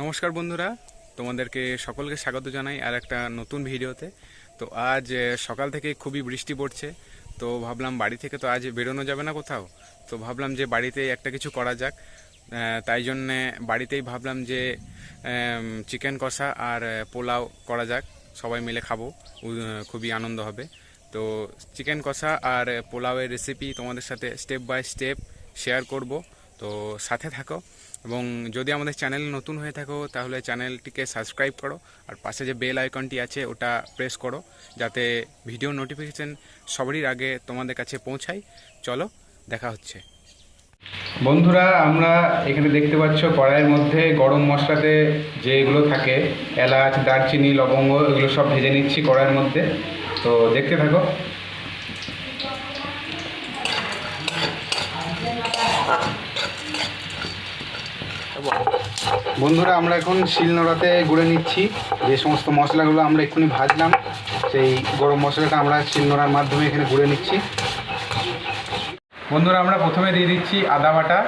নমস্কার বন্ধুরা, তোমাদেরকে সকলকে স্বাগত জানাই আর একটা নতুন ভিডিওতে। তো আজ সকাল থেকে খুবই বৃষ্টি পড়ছে, তো ভাবলাম বাড়ি থেকে তো আজ বেরোনো যাবে না কোথাও, তো ভাবলাম যে বাড়িতেই একটা কিছু করা যাক। তাই জন্যে বাড়িতেই ভাবলাম যে চিকেন কষা আর পোলাও করা যাক, সবাই মিলে খাবো, খুবই আনন্দ হবে। তো চিকেন কষা আর পোলাওয়ের রেসিপি তোমাদের সাথে স্টেপ বাই স্টেপ শেয়ার করব, তো সাথে থাকো। এবং যদি আমাদের চ্যানেল নতুন হয়ে থাকো তাহলে চ্যানেলটিকে সাবস্ক্রাইব করো, আর পাশে যে বেল আইকনটি আছে ওটা প্রেস করো, যাতে ভিডিও নোটিফিকেশান সবারই আগে তোমাদের কাছে পৌঁছায়। চলো দেখা হচ্ছে। বন্ধুরা, আমরা এখানে দেখতে পাচ্ছ কড়াইয়ের মধ্যে গরম মশলাতে যেগুলো থাকে, এলাচ, দারচিনি, লবঙ্গ, এগুলো সব ভেজে নিচ্ছি কড়াইয়ের মধ্যে। তো দেখতে থাকো। বন্ধুরা, আমরা এখন শিলনোড়াতে গুঁড়ে নিচ্ছি যে সমস্ত মশলাগুলো আমরা এক্ষুনি ভাজলাম, সেই গরম মশলাটা আমরা শিলনোড়ার মাধ্যমে এখানে গুঁড়ে নিচ্ছি। বন্ধুরা, আমরা প্রথমে দিয়ে দিচ্ছি আদা বাটা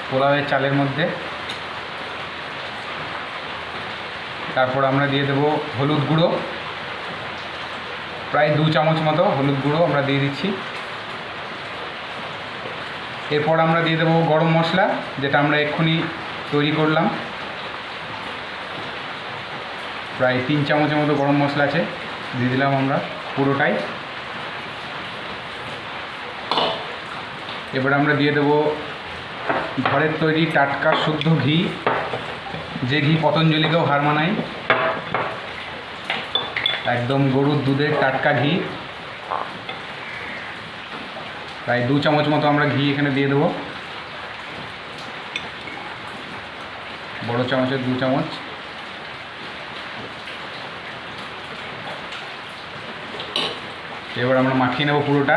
পোলাওয়ের চালের মধ্যে। তারপর আমরা দিয়ে দেব হলুদ গুঁড়ো, প্রায় 2 চামচ মতো হলুদ গুঁড়ো আমরা দিয়ে দিচ্ছি। এরপর আমরা দিয়ে দেবো গরম মশলা, যেটা আমরা এক্ষুনি তৈরি করলাম, প্রায় 3 চামচের মতো গরম মশলা আছে, দিয়ে দিলাম আমরা পুরোটাই। এবার আমরা দিয়ে দেবো ঘরের তৈরি টাটকা শুদ্ধ ঘি, যে ঘি পতঞ্জলিকেও হার মানায়, একদম গরুর দুধের টাটকা ঘি। প্রায় 2 চামচ মতো আমরা ঘি এখানে দিয়ে দেবো, বড় চামচের 2 চামচ। এবার আমরা মাখিয়ে নেব পুরোটা।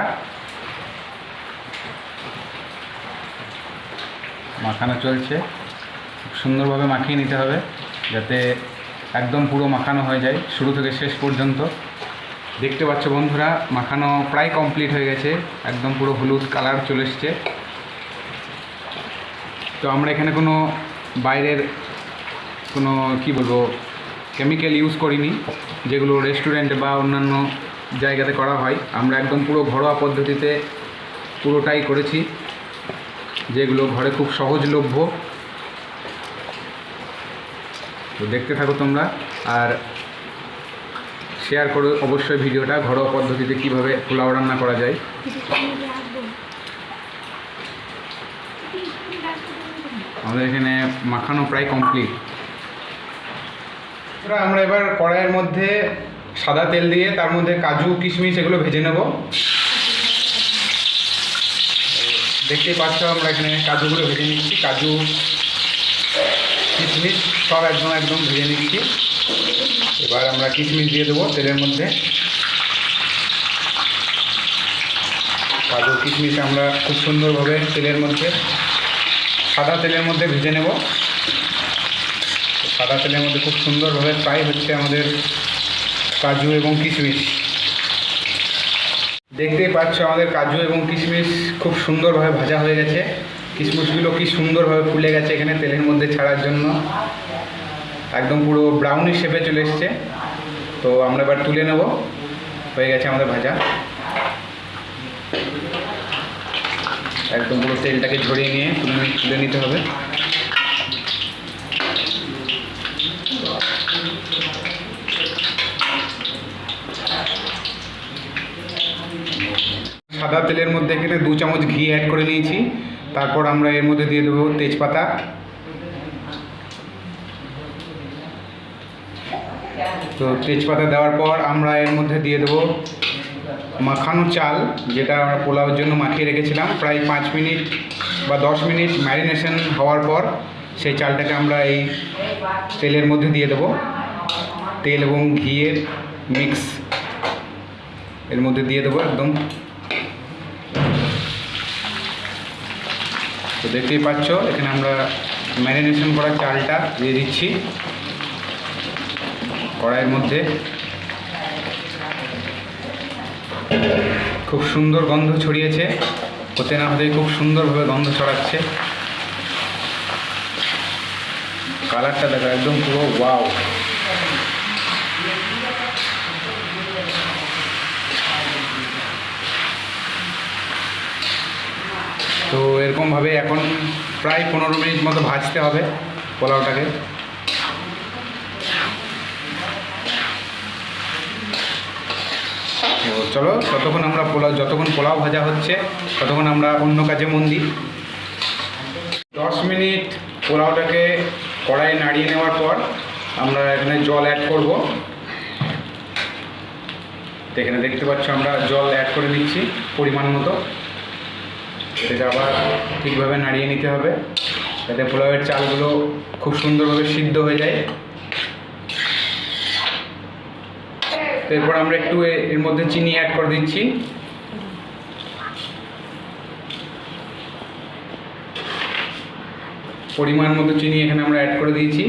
মাখানো চলছে, খুব সুন্দরভাবে মাখিয়ে নিতে হবে যাতে একদম পুরো মাখানো হয়ে যায় শুরু থেকে শেষ পর্যন্ত। দেখতে পাচ্ছ বন্ধুরা, মাখানো প্রায় কমপ্লিট হয়ে গেছে, একদম পুরো হলুদ কালার চলে এসছে। তো আমরা এখানে কোনো বাইরের কোনো কেমিক্যাল ইউজ করিনি, যেগুলো রেস্টুরেন্টে বা অন্যান্য জায়গাতে করা হয়। আমরা একদম পুরো ঘরোয়া পদ্ধতিতে পুরোটাই করেছি, যেগুলো ঘরে খুব সহজলভ্য। তো দেখতে থাকো তোমরা, আর শেয়ার করো অবশ্যই ভিডিওটা, ঘরোয়া পদ্ধতিতে কীভাবে পোলাও রান্না করা যায়। আমাদের এখানে মাখানো প্রায় কমপ্লিট। আমরা এবার কড়াইয়ের মধ্যে সাদা তেল দিয়ে তার মধ্যে কাজু, কিশমিশ এগুলো ভেজে নেব। দেখতেই পাচ্ছ আমরা এখানে কাজুগুলো ভেজে নিচ্ছি, কাজু, কিশমিশ সব একদম ভেজে নিচ্ছি। এবার আমরা কিশমিশ দিয়ে দেবো তেলের মধ্যে। কাজু কিশমিশ আমরা খুব সুন্দরভাবে তেলের মধ্যে, সাদা তেলের মধ্যে ভেজে নেব। সাদা তেলের মধ্যে খুব সুন্দরভাবে ফ্রাই হচ্ছে আমাদের কাজু এবং কিশমিশ। দেখতেই পাচ্ছ আমাদের কাজু এবং কিশমিশ খুব সুন্দরভাবে ভাজা হয়ে গেছে। কিশমিশগুলো কি সুন্দরভাবে ফুলে গেছে এখানে তেলের মধ্যে ছাড়ার জন্য, একদম পুরো ব্রাউনি শেপে চলে এসছে। তো আমরা এবার তুলে নেব, হয়ে গেছে আমাদের ভাজা। একদম পুরো তেলটাকে ঝরিয়ে নিয়ে তুলে নিতে হবে। সাদা তেলের মধ্যে এখানে 2 চামচ ঘি অ্যাড করে নিয়েছি। তারপর আমরা এর মধ্যে দিয়ে দেবো তেজপাতা, তো তেজপাতা দেওয়ার পর আমরা এর মধ্যে দিয়ে দেবো মাখানো চাল, যেটা আমরা পোলাওর জন্য মাখিয়ে রেখেছিলাম। প্রায় 5 মিনিট বা 10 মিনিট ম্যারিনেশন হওয়ার পর সেই চালটাকে আমরা এই তেলের মধ্যে দিয়ে দেবো। তেল এবং ঘিয়ের মিক্স এর মধ্যে দিয়ে দেবো একদম। তো দেখতেই পাচ্ছ এখানে আমরা ম্যারিনেশন করা চালটা দিয়ে দিচ্ছি কড়াইয়ের মধ্যে। খুব সুন্দর গন্ধ ছড়িয়েছে, হতে না হতে খুব সুন্দরভাবে গন্ধ ছড়াচ্ছে। কালারটা দেখো একদম পুরো ওয়াও। তো এরকমভাবে এখন প্রায় 15 মিনিট মতো ভাজতে হবে পোলাওটাকে। তো চলো যতক্ষণ পোলাও ভাজা হচ্ছে ততক্ষণ আমরা অন্য কাজে মন দিই। 10 মিনিট পোলাওটাকে কড়াই নাড়িয়ে নেওয়ার পর আমরা এখানে জল অ্যাড করব। এখানে দেখতে পাচ্ছ আমরা জল অ্যাড করে দিচ্ছি পরিমাণ মতো। এটা আবার ঠিকভাবে নাড়িয়ে নিতে হবে যাতে পোলাওয়ের চালগুলো খুব সুন্দরভাবে সিদ্ধ হয়ে যায়। এরপর আমরা একটু এর মধ্যে চিনি অ্যাড করে দিচ্ছি। পরিমাণ মতো চিনি এখানে আমরা অ্যাড করে দিয়েছি।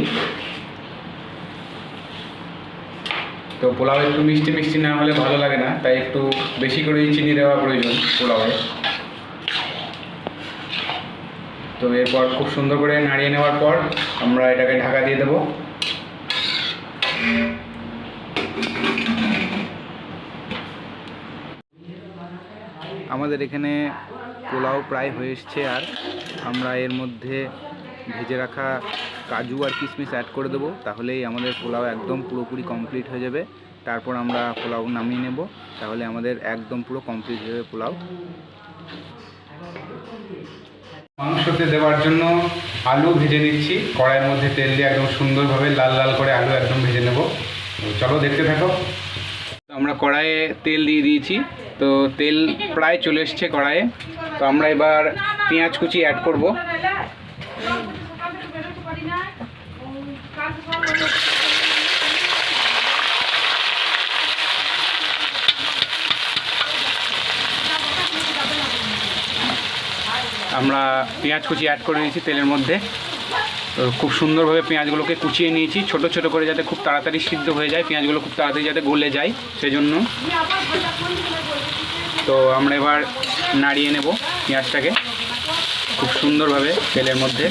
তো পোলাও একটু মিষ্টি মিষ্টি না হলে ভালো লাগে না, তাই একটু বেশি করেই চিনি দেওয়া প্রয়োজন পোলাওয়ে। তো এরপর খুব সুন্দর করে নাড়িয়ে নেওয়ার পর আমরা এটাকে ঢাকা দিয়ে দেব। আমাদের এখানে পোলাও প্রায় হয়ে এসছে, আর আমরা এর মধ্যে ভেজে রাখা কাজু আর কিশমিশ অ্যাড করে দেবো, তাহলেই আমাদের পোলাও একদম পুরোপুরি কমপ্লিট হয়ে যাবে। তারপর আমরা পোলাও নামিয়ে নেব, তাহলে আমাদের একদম পুরো কমপ্লিট হয়ে যাবে পোলাও। মাংসতে দেওয়ার জন্য আলু ভেজে নিচ্ছি কড়াইয়ের মধ্যে তেল দিয়ে, একদম সুন্দরভাবে লাল লাল করে আলু একদম ভেজে নেব। চলো দেখতে থাকো। আমরা কড়াইয়ে তেল দিয়ে দিয়েছি, তো তেল প্রায় চলে এসছে কড়াইয়ে। তো আমরা এবার পেঁয়াজ কুচি অ্যাড করব। আমরা পেঁয়াজ কুচি অ্যাড করে দিয়েছি তেলের মধ্যে। তো খুব সুন্দরভাবে পেঁয়াজগুলোকে কুচিয়ে নিয়েছি ছোট ছোট করে, যাতে খুব তাড়াতাড়ি সিদ্ধ হয়ে যায়, পেঁয়াজগুলো খুব তাড়াতাড়ি যাতে গলে যায় সেজন্য। তো আমরা এবার নাড়িয়ে নেব পেঁয়াজটাকে খুব সুন্দরভাবে তেলের মধ্যে।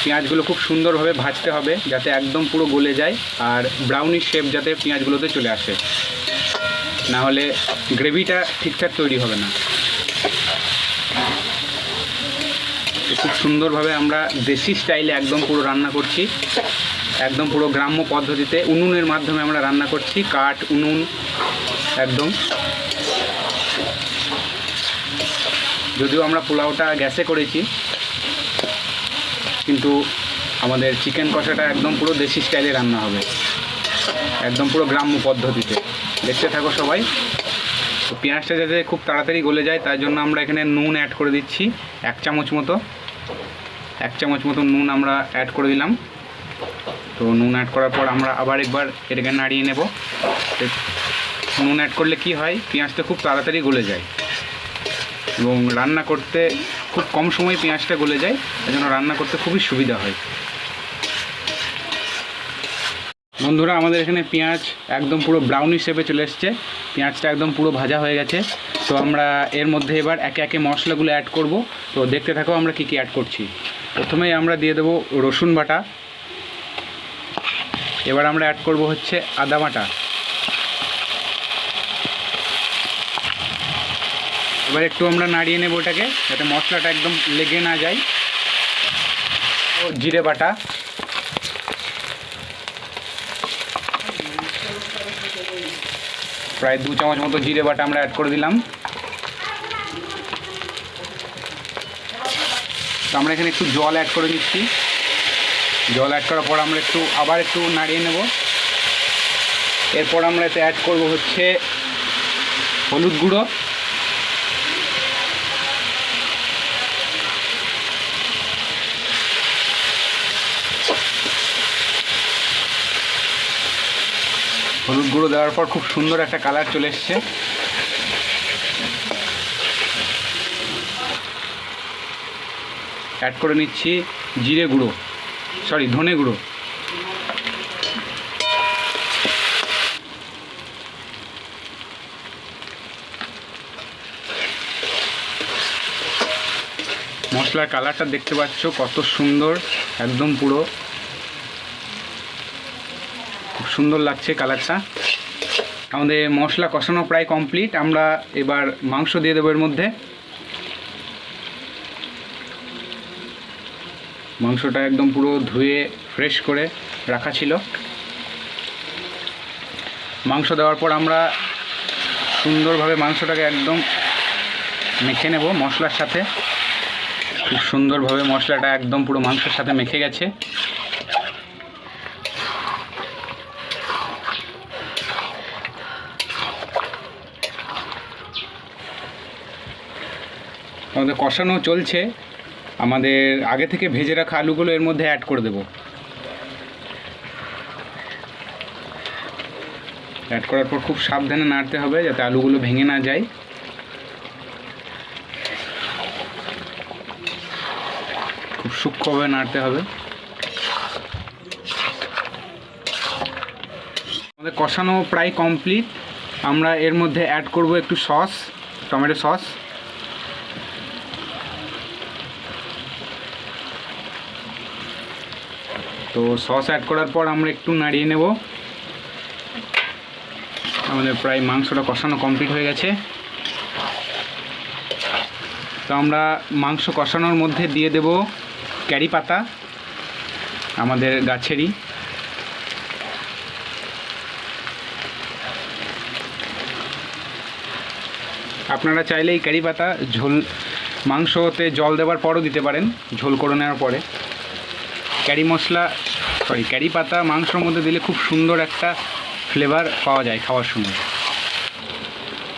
পেঁয়াজগুলো খুব সুন্দরভাবে ভাজতে হবে যাতে একদম পুরো গলে যায়, আর ব্রাউনিশ শেপ যাতে পেঁয়াজগুলোতে চলে আসে, না হলে গ্রেভিটা ঠিকঠাক তৈরি হবে না। খুব সুন্দরভাবে আমরা দেশি স্টাইলে একদম পুরো রান্না করছি, একদম পুরো গ্রাম্য পদ্ধতিতে উনুনের মাধ্যমে আমরা রান্না করছি, কাঠ উনুন একদম। যদিও আমরা পোলাওটা গ্যাসে করেছি, কিন্তু আমাদের চিকেন কষাটা একদম পুরো দেশি স্টাইলে রান্না হবে, একদম পুরো গ্রাম্য পদ্ধতিতে। দেখতে থাকো সবাই। তো পেঁয়াজটা যাতে খুব তাড়াতাড়ি গলে যায় তার জন্য আমরা এখানে নুন অ্যাড করে দিচ্ছি 1 চামচ মতো নুন আমরা অ্যাড করে দিলাম। তো নুন অ্যাড করার পর আমরা আবার একবার এটাকে নাড়িয়ে নেব। নুন অ্যাড করলে কি হয়, পেঁয়াজটা খুব তাড়াতাড়ি গলে যায় এবং রান্না করতে খুব কম সময়ে পেঁয়াজটা গলে যায়, এই জন্য রান্না করতে খুবই সুবিধা হয়। বন্ধুরা, আমাদের এখানে পেঁয়াজ একদম পুরো ব্রাউনিশ শেপে চলে এসছে, পেঁয়াজটা একদম পুরো ভাজা হয়ে গেছে। তো আমরা এর মধ্যে এবার একে একে মশলাগুলো অ্যাড করব। তো দেখতে থাকো আমরা কী কী অ্যাড করছি। প্রথমেই আমরা দিয়ে দেবো রসুন বাটা। এবার আমরা অ্যাড করব হচ্ছে আদা বাটা। এবার একটু আমরা নাড়িয়ে নেব ওটাকে যাতে মশলাটা একদম লেগে না যায়। ও জিরে বাটা, প্রায় 2 চামচ মতো জিরে বাটা আমরা অ্যাড করে দিলাম। তো আমরা এখানে একটু জল অ্যাড করে দিচ্ছি। জল অ্যাড করার পর আমরা আবার একটু নাড়িয়ে নেব। এরপর আমরা এতে অ্যাড করব হচ্ছে হলুদ গুঁড়ো, হলুদ গুঁড়ো দেওয়ার পর খুব সুন্দর একটা কালার চলে এসছে। অ্যাড করে নিচ্ছি ধনে গুঁড়ো। মশলার কালারটা দেখতে পাচ্ছ কত সুন্দর, একদম পুরো সুন্দর লাগছে কালারটা। আমাদের মশলা কষানো প্রায় কমপ্লিট। আমরা এবার মাংস দিয়ে দেবো এর মধ্যে। মাংসটা একদম পুরো ধুয়ে ফ্রেশ করে রাখা ছিল। মাংস দেওয়ার পর আমরা সুন্দরভাবে মাংসটাকে একদম মেখে নেব মশলার সাথে। খুব সুন্দরভাবে মশলাটা একদম পুরো মাংসের সাথে মেখে গেছে। আমাদের কষানো চলছে। আমাদের আগে থেকে ভেজে রাখা আলুগুলো এর মধ্যে অ্যাড করে দেব। অ্যাড করার পর খুব সাবধানে নাড়তে হবে যাতে আলুগুলো ভেঙে না যায়। খুব সূক্ষ্মভাবে নাড়তে হবে। আমাদের কষানো প্রায় কমপ্লিট। আমরা এর মধ্যে অ্যাড করব একটু সস, টমেটো সস। তো সস অ্যাড করার পর আমরা একটু নাড়িয়ে নেব। আমাদের প্রায় মাংসটা কষানো কমপ্লিট হয়ে গেছে। তো আমরা মাংস কষানোর মধ্যে দিয়ে দেব কারি পাতা, আমাদের গাছেরই। আপনারা চাইলে এই কারি পাতা ঝোল মাংসতে জল দেওয়ার পরও দিতে পারেন, ঝোল করে নেওয়ার পরে। কারি পাতা মাংসের মধ্যে দিলে খুব সুন্দর একটা ফ্লেভার পাওয়া যায় খাওয়ার সময়।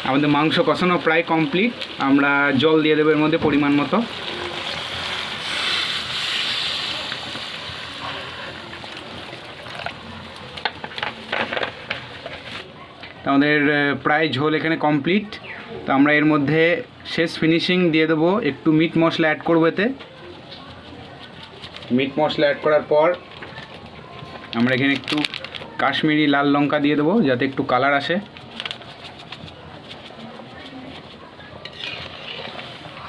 আমাদের মাংস কষানো প্রায় কমপ্লিট। আমরা জল দিয়ে দেবো এর মধ্যে পরিমাণ মতো। আমাদের প্রায় ঝোল এখানে কমপ্লিট। তো আমরা এর মধ্যে শেষ ফিনিশিং দিয়ে দেবো একটু মিট মশলা অ্যাড করবো এতে। মিট মশলা অ্যাড করার পর আমরা এখানে একটু কাশ্মীরি লাল লঙ্কা দিয়ে দেবো যাতে একটু কালার আসে।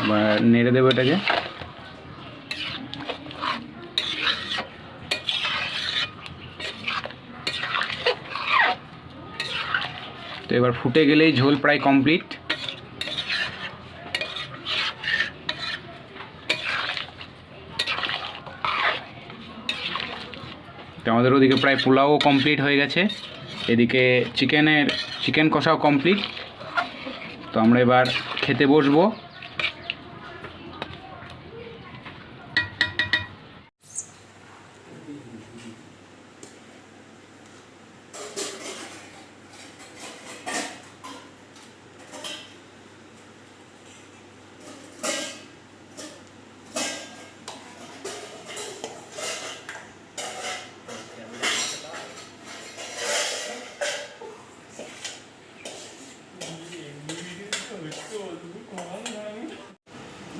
আবার নেড়ে দেবো এটাকে। তো এবার ফুটে গেলেই ঝোল প্রায় কমপ্লিট। তো আমাদের ওদিকে প্রায় পোলাও কমপ্লিট হয়ে গেছে, এদিকে চিকেন কষাও কমপ্লিট। তো আমরা এবার খেতে বসবো।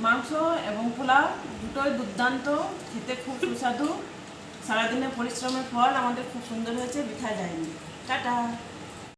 মাংস এবং পোলাও দুটোই দুর্দান্ত, খেতে খুব সুস্বাদু। সারাদিনের পরিশ্রমের ফল আমাদের খুব সুন্দর হয়েছে, বৃথা যায়নি। টাটা।